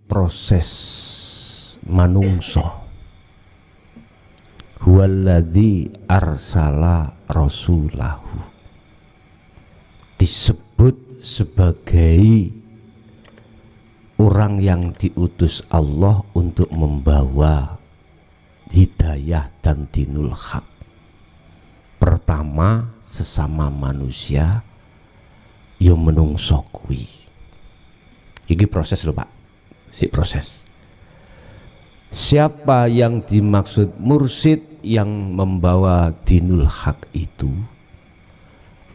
proses manungso. Huwaladzi arsala rasulahu, disebut sebagai orang yang diutus Allah untuk membawa hidayah dan dinul haq. Pertama sesama manusia yang menungso kuwi. Iki proses lho Pak, si proses. Siapa yang dimaksud mursyid yang membawa dinul haq itu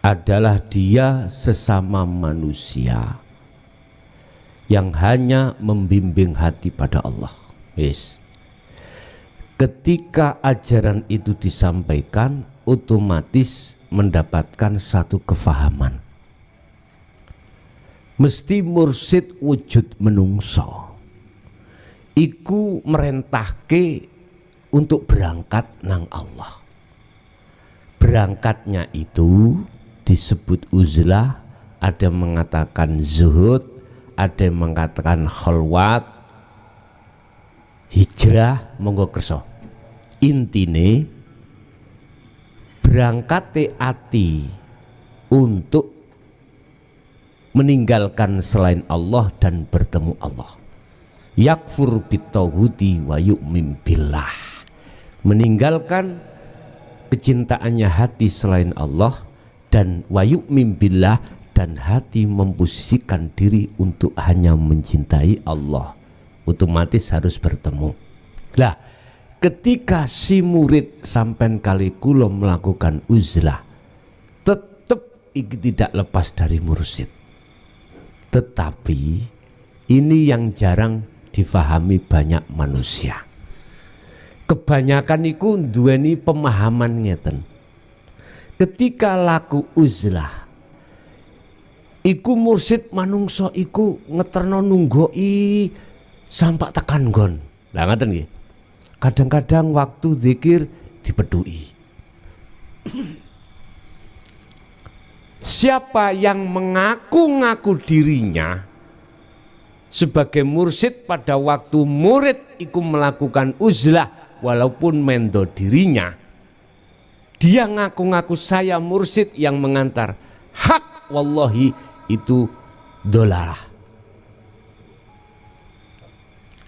adalah dia sesama manusia yang hanya membimbing hati pada Allah. Yes. Ketika ajaran itu disampaikan, otomatis mendapatkan satu kefahaman. Mesti mursyid wujud menungso iku merentahke untuk berangkat nang Allah. Berangkatnya itu disebut uzlah, ada mengatakan zuhud, ada yang mengatakan khalwat, hijrah, monggo kerso. Intine berangkat ati untuk meninggalkan selain Allah dan bertemu Allah. Yakfur bitauhudi wa yu'min billah, meninggalkan kecintaannya hati selain Allah dan wa yu'min billah, dan hati memposisikan diri untuk hanya mencintai Allah. Otomatis harus bertemu. Lah, ketika si murid sampean kali kula melakukan uzlah, tetap iki tidak lepas dari mursyid. Tetapi ini yang jarang difahami banyak manusia. Kebanyakan iku duweni pemahaman ngeten. Ketika laku uzlah iku mursyid manungso iku ngeterno nunggoi sampai tekan nggon. Lah ngaten nggih. Kadang-kadang waktu zikir dipedui. Siapa yang mengaku-ngaku dirinya sebagai mursyid pada waktu murid iku melakukan uzlah walaupun mendo dirinya, dia ngaku-ngaku saya mursyid yang mengantar hak, wallahi itu dolalah,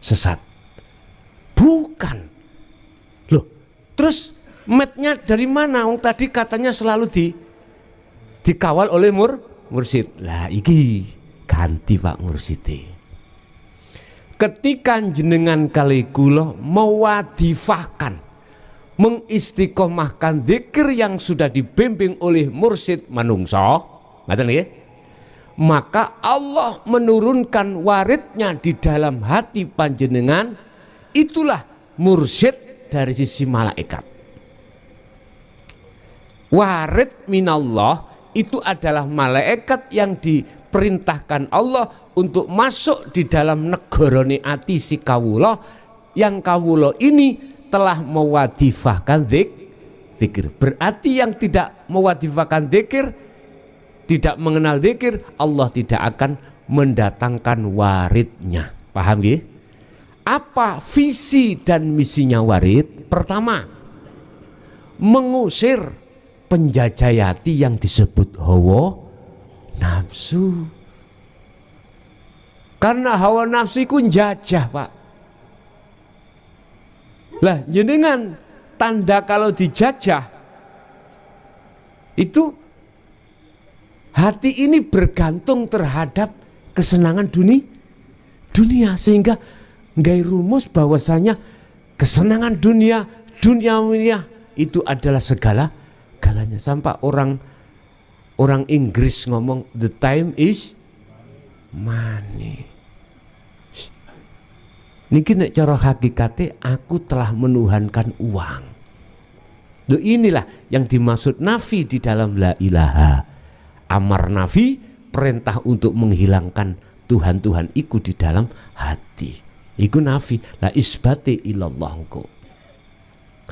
sesat. Bukan loh, terus metnya dari mana? Wong tadi katanya selalu dikawal oleh mursyid. Lah iki ganti Pak Mursyid. Ketika jenengan kali kula mewadifahkan, mengistiqomahkan zikir yang sudah dibimbing oleh mursyid manungso, ngaten nggih, maka Allah menurunkan waridnya di dalam hati panjenengan. Itulah mursyid dari sisi malaikat. Warid minallah itu adalah malaikat yang diperintahkan Allah untuk masuk di dalam negarane ati si kawula, yang kawula ini telah mewadifahkan zikir. Berarti yang tidak mewadifahkan zikir, tidak mengenal zikir, Allah tidak akan mendatangkan waridnya. Paham nggih? Apa visi dan misinya warid? Pertama, mengusir penjajayati yang disebut hawa nafsu. Karena hawa nafsu itu njajah Pak. Lah jenengan tanda kalau dijajah itu hati ini bergantung terhadap kesenangan dunia, sehingga nggak rumus bahwasanya kesenangan duniawinya itu adalah galanya. Sampai orang Inggris ngomong the time is money. Niki nek cara hakikate aku telah menuhankan uang. Loh, inilah yang dimaksud nafi di dalam la ilaha. Amar nafi, perintah untuk menghilangkan Tuhan-Tuhan iku di dalam hati. Iku nafi, la isbati ilallah engko.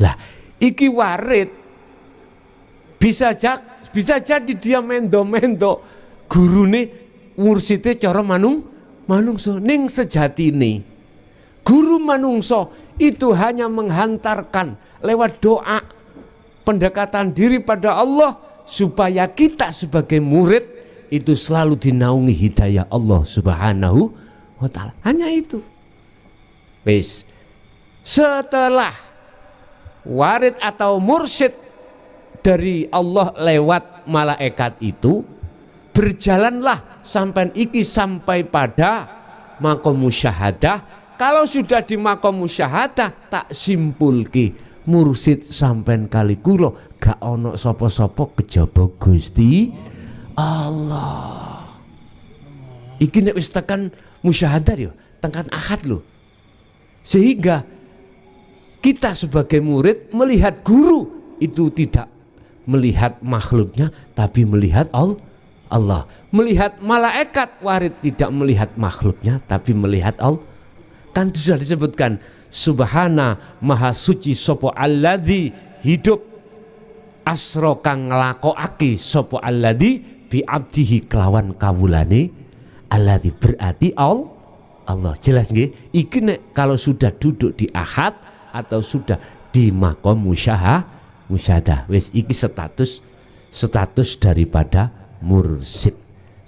Lah iki warid bisa jadi dia mendo-mendo gurune mursite cara manungso. Ning sejatine guru manungso itu hanya menghantarkan lewat doa pendekatan diri pada Allah supaya kita sebagai murid itu selalu dinaungi hidayah Allah Subhanahu wa ta'ala. Hanya itu. Wis. Setelah warid atau mursyid dari Allah lewat malaikat itu, berjalanlah sampai iki sampai pada maqam musyahadah. Kalau sudah di maqam musyahadah, tak simpulke mursyid sampean kali kula gak ono sapa-sapa kejaba Gusti Allah. Iki nek wis tekan musyahadah yo, tekan ahad lho. Sehingga kita sebagai murid melihat guru itu tidak melihat makhluknya tapi melihat Allah. Melihat malaikat warid tidak melihat makhluknya tapi melihat Allah. Kan sudah disebutkan subhana maha suci sapa alladzi hidup asra kang nglakokake sapa alladzi bi abdihi kelawan kawulane alladzi berarti Allah. Jelas nggih? Iki nek kalau sudah duduk di ahad atau sudah di maqam musyahadah wis iki status daripada mursyid.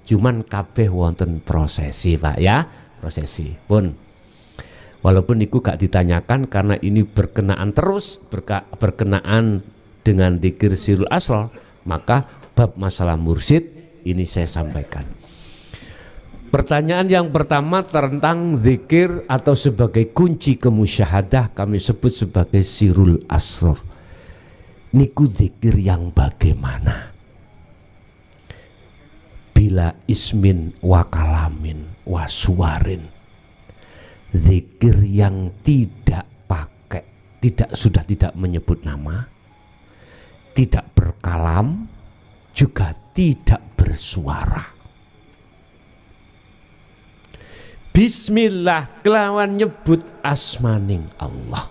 Cuman kabeh wonten prosesi Pak ya, prosesi pun. Walaupun itu gak ditanyakan karena ini berkenaan terus berkenaan dengan dzikir sirul asrar, maka bab masalah mursyid ini saya sampaikan. Pertanyaan yang pertama tentang dzikir atau sebagai kunci kemusyahadah kami sebut sebagai sirul asrar. Niku dzikir yang bagaimana? Bila ismin wa kalamin wa suwarin. Zikir yang tidak pakai, sudah tidak menyebut nama, tidak berkalam, juga tidak bersuara. Bismillah kelawan nyebut asmaning Allah.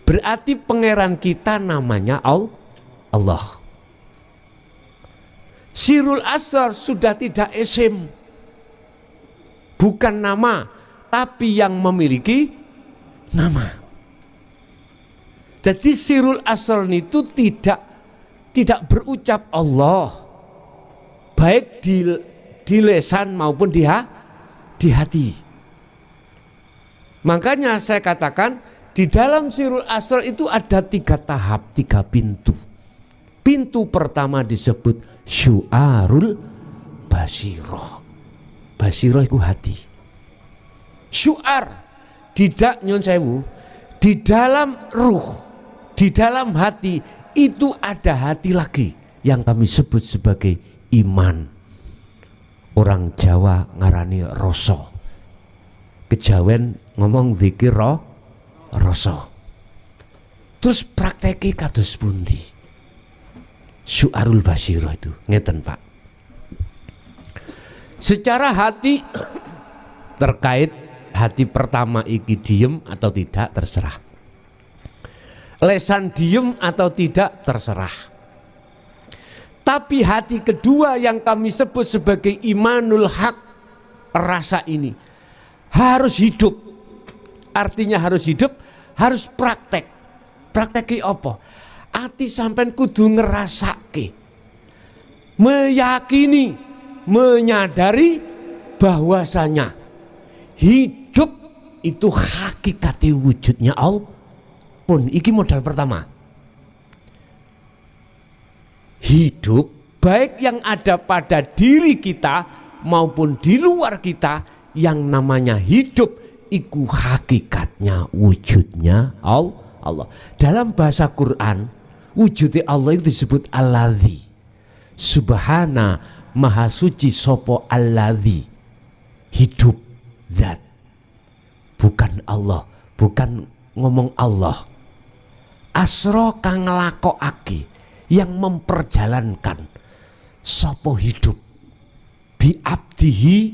Berarti pangeran kita namanya Allah. Sirul asrar sudah tidak isim, bukan nama, tapi yang memiliki nama. Jadi sirul asrar itu tidak berucap Allah, baik di lesan maupun di hati. Makanya saya katakan di dalam sirul asrar itu ada 3 tahap, 3 pintu. Pintu pertama disebut syu'arul basiroh. Basiroh itu hati. Syu'ar tidak nyun sewu, di dalam ruh, di dalam hati itu ada hati lagi yang kami sebut sebagai iman. Orang Jawa ngarani rasa. Kejawen ngomong zikir rasa. Terus prakteki kados pundi? Syu'arul basiroh itu ngeten Pak. Secara hati terkait hati pertama iki diem atau tidak terserah. Lesan diem atau tidak terserah. Tapi hati kedua yang kami sebut sebagai imanul haq, rasa ini harus hidup. Artinya harus hidup, harus praktek. Prakteki apa? Hati sampean kudu ngerasake, meyakini, menyadari bahwasanya hidup itu hakikati wujudnya Allah. Pun iki modal pertama. Hidup baik yang ada pada diri kita maupun di luar kita, yang namanya hidup iku hakikatnya wujudnya Allah. Dalam bahasa Quran wujudnya Allah itu disebut alladzi. Subhana maha suci sopo alladzi. Hidup zat. Bukan Allah, bukan ngomong Allah. Asra kang nglakokake, yang memperjalankan sopo hidup bi abdihi,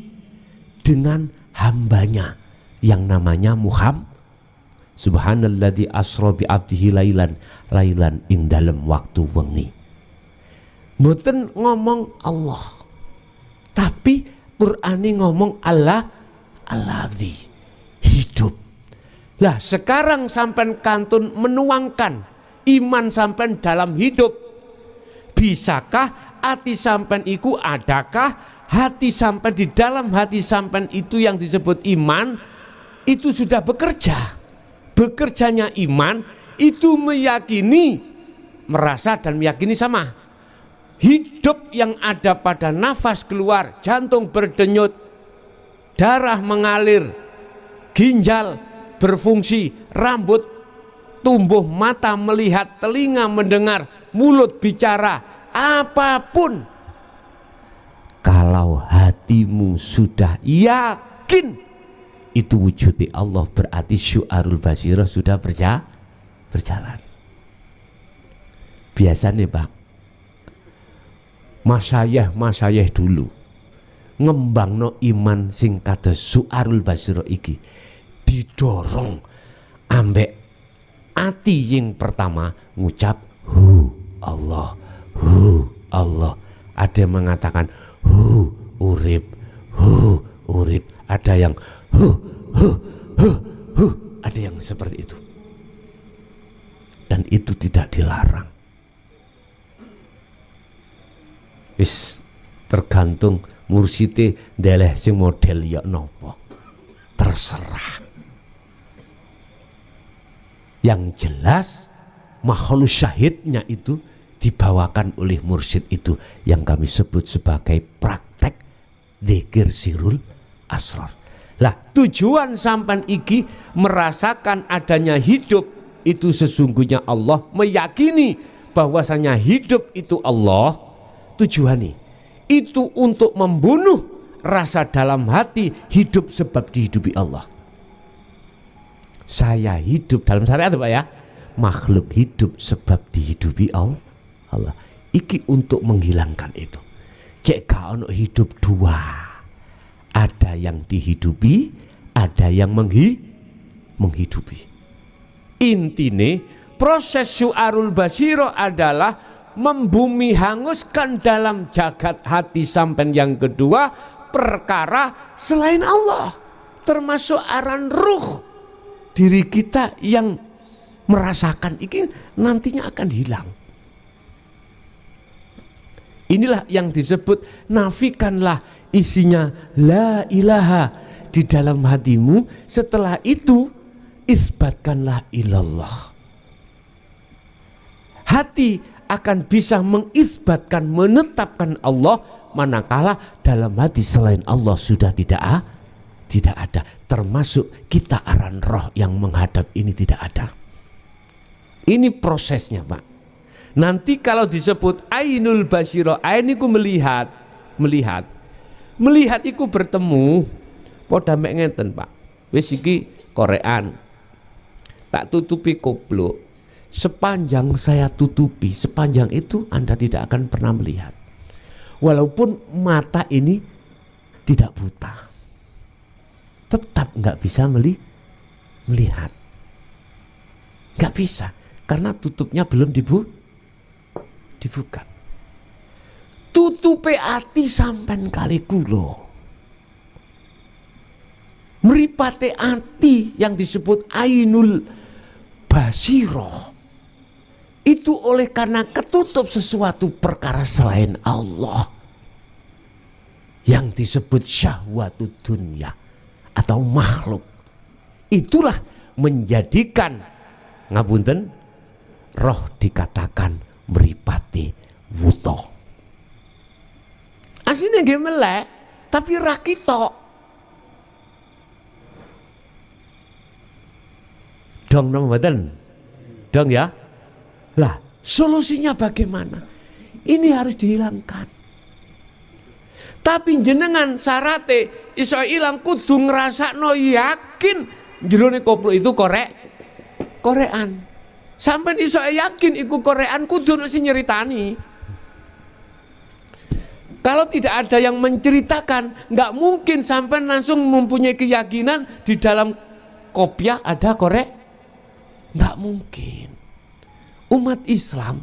dengan hambanya yang namanya Muhammad. Subhanalladzi asra bi abdihi lailan ing dalem waktu wengi. Mboten ngomong Allah, tapi Qur'ane ngomong Allah alladzi, hidup. Lah sekarang sampean kantun menuangkan iman sampean dalam hidup. Bisakah hati sampean iku, adakah hati sampean di dalam hati sampean itu yang disebut iman itu sudah bekerja? Bekerjanya iman itu meyakini, merasa dan meyakini sama. Hidup yang ada pada nafas keluar, jantung berdenyut, darah mengalir, ginjal berfungsi, rambut tumbuh, mata melihat, telinga mendengar, mulut bicara, apapun. Kalau hatimu sudah yakin itu wujudi Allah, berarti syu'arul basirah sudah berjalan. Biasanya Pak, masayah dulu ngembangno iman sing kados syu'arul basirah iki didorong ambek ati yang pertama ngucap Allah, Allah. Ada yang mengatakan urip, urip. Ada yang ada yang seperti itu. Dan itu tidak dilarang. Wis tergantung mursite ndeleh sing model ya nopo. Terserah. Yang jelas makhluk syahidnya itu dibawakan oleh mursyid itu yang kami sebut sebagai praktek dzikir sirul asrar. Lah tujuan sampan iki merasakan adanya hidup itu sesungguhnya Allah, meyakini bahwasanya hidup itu Allah. Tujuannya itu untuk membunuh rasa dalam hati hidup sebab dihidupi Allah. Saya hidup dalam syariat Pak ya, makhluk hidup sebab dihidupi Allah. Iki untuk menghilangkan itu. Cek ono hidup dua, ada yang dihidupi, ada yang menghidupi. Intine proses syu'arul basiro adalah membumi hanguskan dalam jagat hati sampai yang kedua perkara selain Allah, termasuk aran ruh. Diri kita yang merasakan ini nantinya akan hilang. Inilah yang disebut nafikanlah isinya la ilaha di dalam hatimu. Setelah itu isbatkanlah ilallah. Hati akan bisa mengisbatkan, menetapkan Allah, manakala dalam hati selain Allah sudah tidak ada, termasuk kita aran roh yang menghadap ini tidak ada. Ini prosesnya Pak. Nanti kalau disebut ainul basiro, ain itu melihat itu bertemu. Poda mek ngeten Pak, wis iki korean tak tutupi koplok, sepanjang saya tutupi, sepanjang itu Anda tidak akan pernah melihat, walaupun mata ini tidak buta, tetap nggak bisa melihat, nggak bisa karena tutupnya belum dibuka. Tutupe ati sampean kali kulo, mripate ati yang disebut ainul basiroh itu oleh karena ketutup sesuatu perkara selain Allah yang disebut syahwatud dunya atau makhluk. Itulah menjadikan ngapunten roh dikatakan mripate wuto. Aslinya nggih melek tapi ra kita. Dong napa mboten? Dong ya. Lah, solusinya bagaimana? Ini harus dihilangkan. Tapi jenengan syarate iso ilang kudu ngrasakno yakin jerone koplok itu korean. Sampai iso yakin iku korean kudu nek sing nyeritani. Kalau tidak ada yang menceritakan, nggak mungkin sampai langsung mempunyai keyakinan di dalam kopiah ada korek. Nggak mungkin. Umat Islam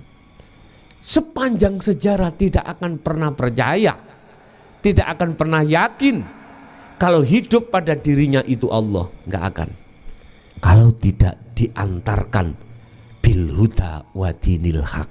sepanjang sejarah tidak akan pernah percaya tidak akan pernah yakin kalau hidup pada dirinya itu Allah, nggak akan. Kalau tidak diantarkan bil huda wa dinil haq,